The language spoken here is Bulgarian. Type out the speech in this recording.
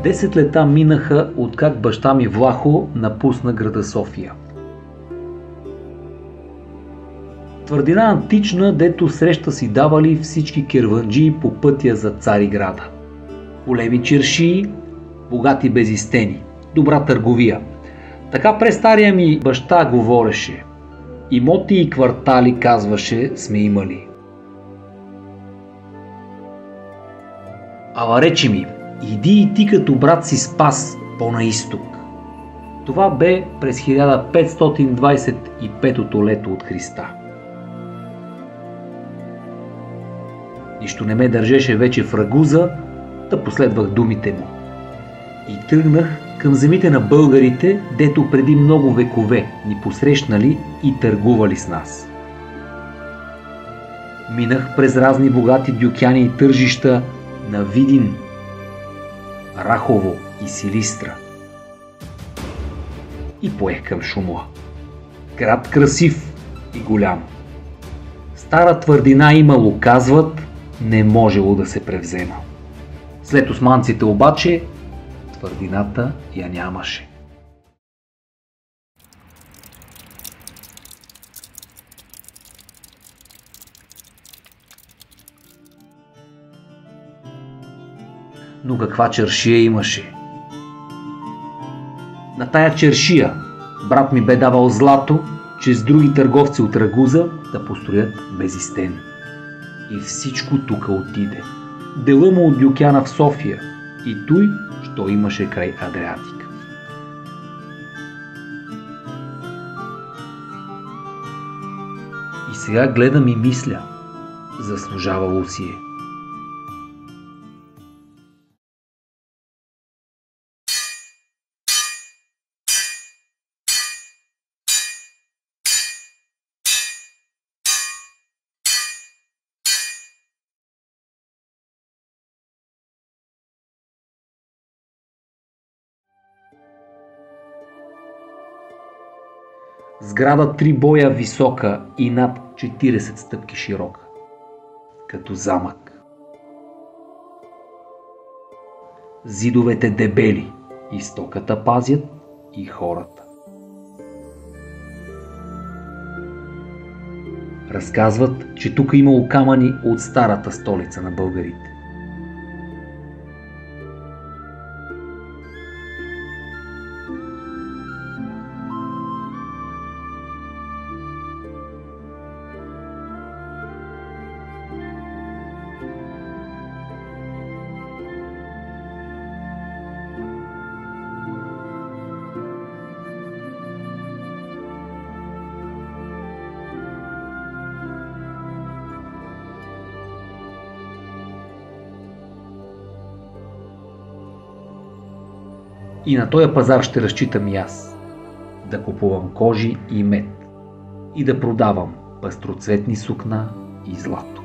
10 лета минаха, откак баща ми Влахо напусна града София. Твърдина антична, дето среща си давали всички керванджии по пътя за Цариграда. Големи чершии, богати безистени, добра търговия. Така през стария ми баща говореше. Имоти и квартали, казваше, сме имали. Ала речи ми, иди и ти като брат си Спас по-на изток. Това бе през 1525 лето от Христа. Нищо не ме държеше вече в Рагуза, да последвах думите му. И тръгнах към земите на българите, дето преди много векове ни посрещнали и търгували с нас. Минах през разни богати дюкяни и тържища на Видин, Рахово и Силистра. И поех към Шумла. Град красив и голям. Стара твърдина имало, казват, не можело да се превзема. След османците обаче, твърдината я нямаше. Но каква чершия имаше? На тая чершия брат ми бе давал злато, че с други търговци от Рагуза да построят безистен. И всичко тука отиде. Дела му от Дюкяна в София и той, що имаше край Адриатика. И сега гледам и мисля, заслужавало си е. Сграда 3 боя висока и над 40 стъпки широка, като замък. Зидовете дебели, и стоката пазят, и хората. Разказват, че тук имало камъни от старата столица на българите. И на този пазар ще разчитам и аз. Да купувам кожи и мед. И да продавам пъстроцветни сукна и злато.